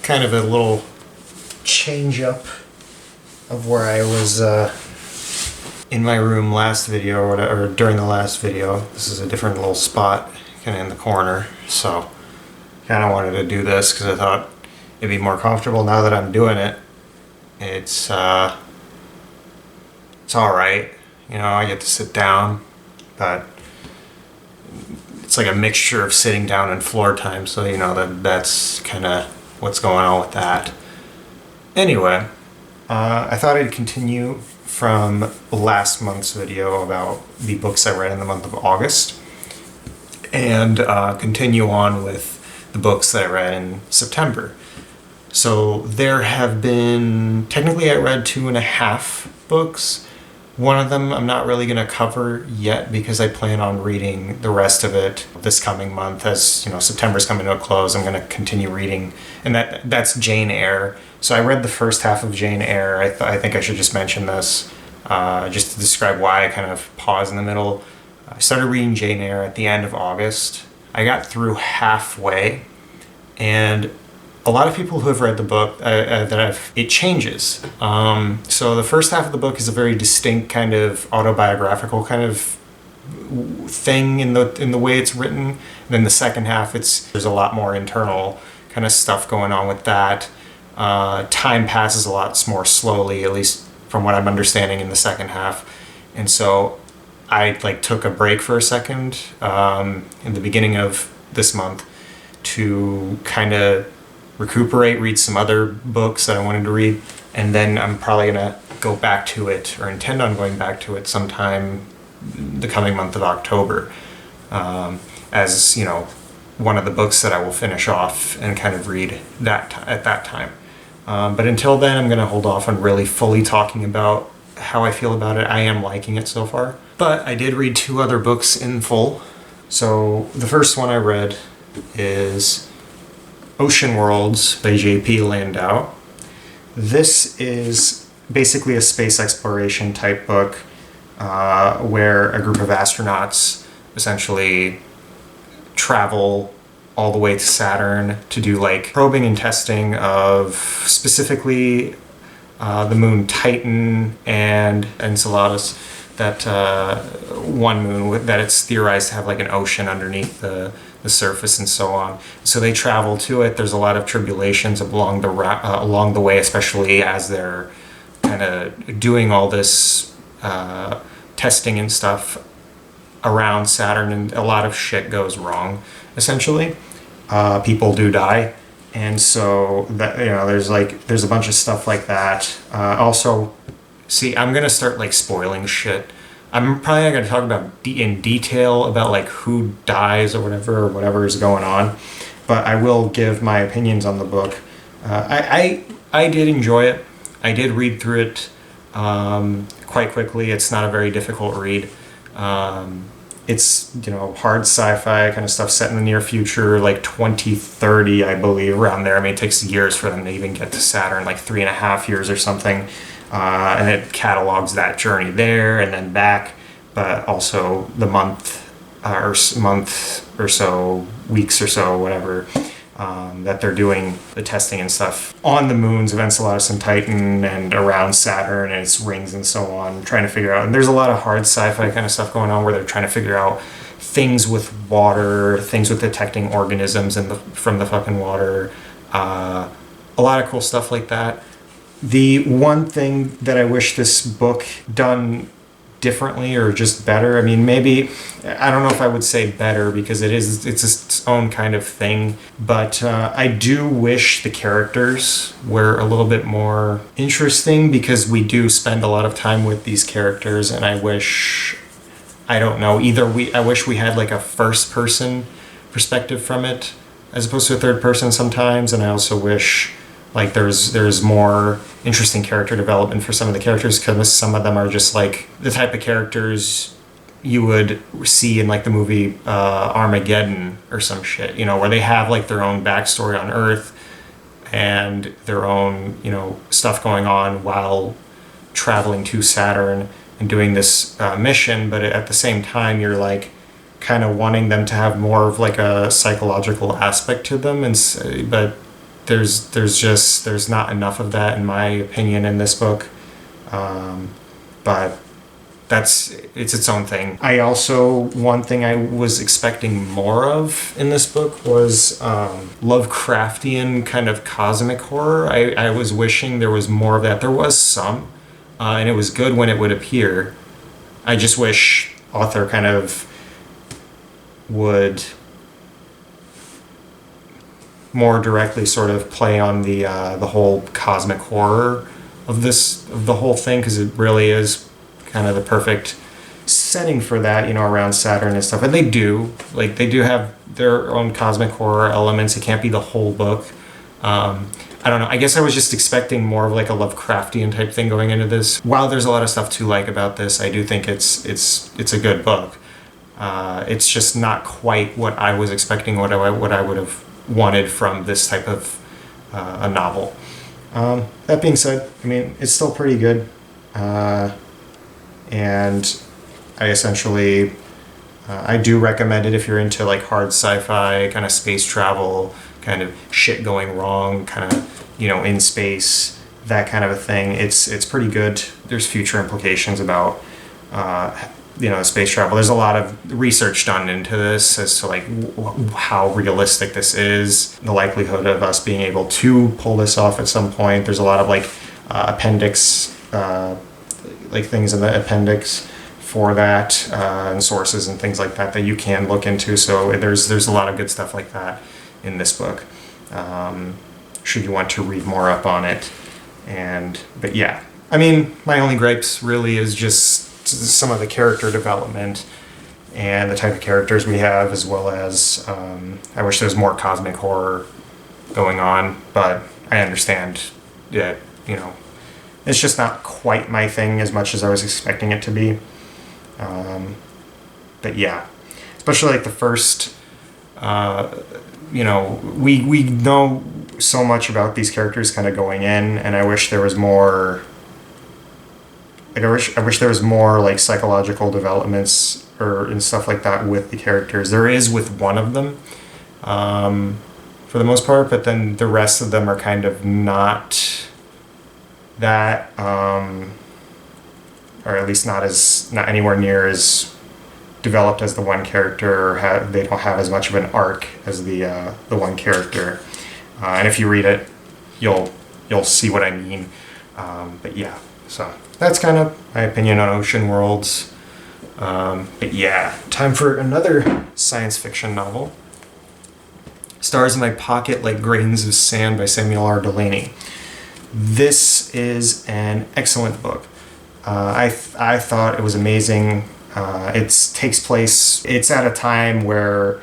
kind of a little change up of where I was in my room last video or whatever, or during the last video. This is a different little spot kind of in the corner, so kind of wanted to do this because I thought it'd be more comfortable now that I'm doing it. It's all right, you know, I get to sit down, but it's like a mixture of sitting down and floor time, so you know that's kind of what's going on with that. Anyway, I thought I'd continue from last month's video about the books I read in the month of August, and continue on with the books that I read in September. So there have been, technically I read 2.5 books. One of them I'm not really going to cover yet because I plan on reading the rest of it this coming month. As you know, September's coming to a close, I'm going to continue reading, and that's Jane Eyre. So I read the first half of Jane Eyre. I think I should just mention this, just to describe why I kind of paused in the middle. I started reading Jane Eyre at the end of August. I got through halfway, and a lot of people who have read the book, it changes. So the first half of the book is a very distinct kind of autobiographical kind of thing in the way it's written. And then the second half, there's a lot more internal kind of stuff going on with that. Time passes a lot more slowly, at least from what I'm understanding in the second half. And so I took a break for a second in the beginning of this month to kind of recuperate, read some other books that I wanted to read, and then I'm probably going to go back to it, or intend on going back to it sometime the coming month of October, as you know, one of the books that I will finish off and kind of read at that time. But until then, I'm going to hold off on really fully talking about how I feel about it. I am liking it so far, but I did read 2 other books in full. So the first one I read is Ocean Worlds by J.P. Landau. This is basically a space exploration type book where a group of astronauts essentially travel all the way to Saturn to do probing and testing of specifically the moon Titan and Enceladus, that one moon that it's theorized to have an ocean underneath the surface and so on. So they travel to it. There's a lot of tribulations along the way, especially as they're kind of doing all this testing and stuff around Saturn, and a lot of shit goes wrong. Essentially, people do die, and so that there's a bunch of stuff like that. Also, see, I'm gonna start spoiling shit. I'm probably not going to talk about in detail about who dies or whatever is going on, but I will give my opinions on the book. I did enjoy it. I did read through it quite quickly. It's not a very difficult read. It's hard sci-fi kind of stuff set in the near future, 2030, I believe, around there. I mean, it takes years for them to even get to Saturn, 3.5 years or something. And it catalogs that journey there and then back, but also the month or so, weeks or so, whatever, that they're doing the testing and stuff on the moons of Enceladus and Titan and around Saturn and its rings and so on, trying to figure out. And there's a lot of hard sci-fi kind of stuff going on where they're trying to figure out things with water, things with detecting organisms from the fucking water, a lot of cool stuff like that. The one thing that I wish this book done differently or just better, I mean, maybe, I don't know if I would say better because it's its own kind of thing, but I do wish the characters were a little bit more interesting because we do spend a lot of time with these characters, and I wish, I don't know, I wish we had a first person perspective from it as opposed to a third person sometimes, and I also wish there's more interesting character development for some of the characters, because some of them are just the type of characters you would see in the movie Armageddon or some shit, where they have their own backstory on Earth and their own stuff going on while traveling to Saturn and doing this mission, but at the same time you're kind of wanting them to have more of a psychological aspect to them, but there's not enough of that in my opinion in this book, but it's its own thing. I also, one thing I was expecting more of in this book was Lovecraftian kind of cosmic horror. I was wishing there was more of that. There was some, and it was good when it would appear. I just wish author kind of would more directly sort of play on the whole cosmic horror of the whole thing, because it really is kind of the perfect setting for that, around Saturn and stuff. And they do have their own cosmic horror elements. It can't be the whole book. I don't know. I guess I was just expecting more of like a Lovecraftian type thing going into this. While there's a lot of stuff to like about this, I do think it's a good book. It's just not quite what I was expecting, what I would have wanted from this type of a novel. That being said, I mean, it's still pretty good. And I essentially, I do recommend it if you're into like hard sci-fi, kind of space travel, kind of shit going wrong, kind of, in space, that kind of a thing. It's pretty good. There's future implications about, space travel. There's a lot of research done into this as to like how realistic this is, the likelihood of us being able to pull this off at some point. There's a lot of like appendix, like things in the appendix for that, and sources and things like that you can look into. So there's a lot of good stuff like that in this book, should you want to read more up on it. But yeah, I mean, my only gripes really is just some of the character development and the type of characters we have, as well as I wish there was more cosmic horror going on, but I understand that, it's just not quite my thing as much as I was expecting it to be. But yeah, especially like the first, we know so much about these characters kind of going in, and I wish there was more. Like I wish there was more like psychological developments and stuff like that with the characters. There is with one of them, for the most part, but then the rest of them are kind of not that, or at least not anywhere near as developed as the one character. They don't have as much of an arc as the one character. And if you read it, you'll see what I mean. But yeah, so that's kind of my opinion on Ocean Worlds. But yeah, time for another science fiction novel. Stars in My Pocket Like Grains of Sand by Samuel R. Delany. This is an excellent book. I thought it was amazing. It takes place, it's at a time where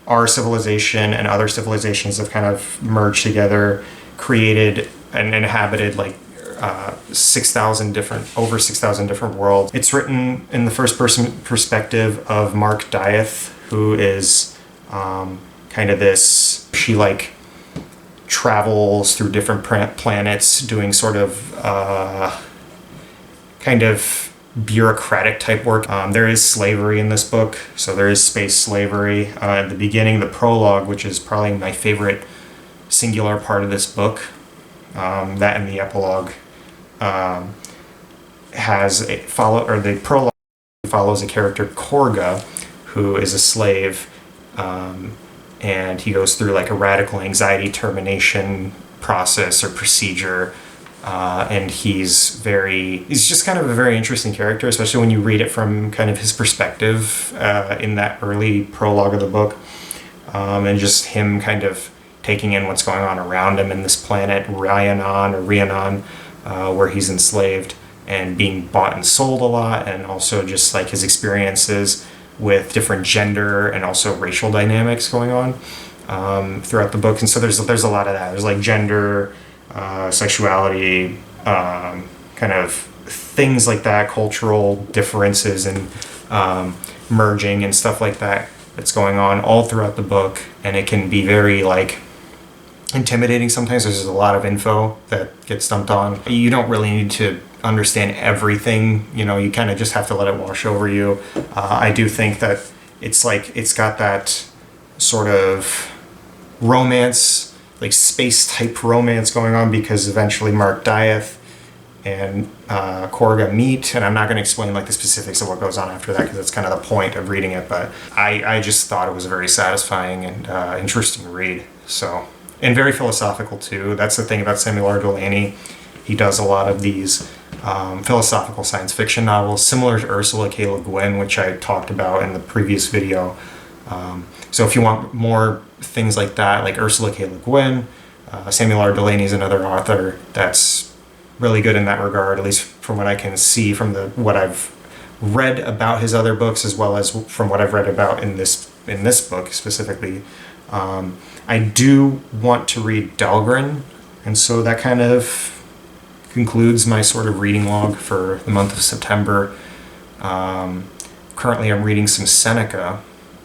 our civilization and other civilizations have kind of merged together, created and inhabited like over 6,000 different worlds. It's written in the first person perspective of Mark Dieth, who is kind of this, she like travels through different planets doing sort of kind of bureaucratic type work. There is slavery in this book, so there is space slavery. At the beginning, the prologue, which is probably my favorite singular part of this book, that and the epilogue, the prologue follows a character, Korga, who is a slave, and he goes through like a radical anxiety termination process or procedure. And he's just kind of a very interesting character, especially when you read it from kind of his perspective in that early prologue of the book. And just him kind of taking in what's going on around him in this planet, Rhiannon, where he's enslaved and being bought and sold a lot, and also just like his experiences with different gender and also racial dynamics going on throughout the book. And so there's a lot of that. There's like gender, sexuality, kind of things like that, cultural differences and merging and stuff like that that's going on all throughout the book. And it can be very like intimidating sometimes. There's a lot of info that gets dumped on. You don't really need to understand everything, you kind of just have to let it wash over you. I do think that it's got that sort of romance like space type romance going on, because eventually Mark Dieth and Korga meet, and I'm not going to explain like the specifics of what goes on after that because that's kind of the point of reading it. But I just thought it was a very satisfying and interesting read. So, and very philosophical too. That's the thing about Samuel R. Delany. He does a lot of these philosophical science fiction novels, similar to Ursula K. Le Guin, which I talked about in the previous video. So if you want more things like that, like Ursula K. Le Guin, Samuel R. Delany is another author that's really good in that regard, at least from what I can see from what I've read about his other books, as well as from what I've read about in this book specifically. I do want to read Dahlgren, and so that kind of concludes my sort of reading log for the month of September. Currently I'm reading some Seneca,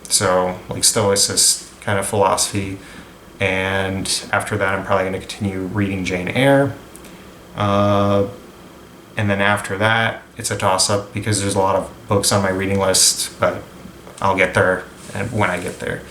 so like Stoicist kind of philosophy, and after that I'm probably going to continue reading Jane Eyre. And then after that, it's a toss-up because there's a lot of books on my reading list, but I'll get there when I get there.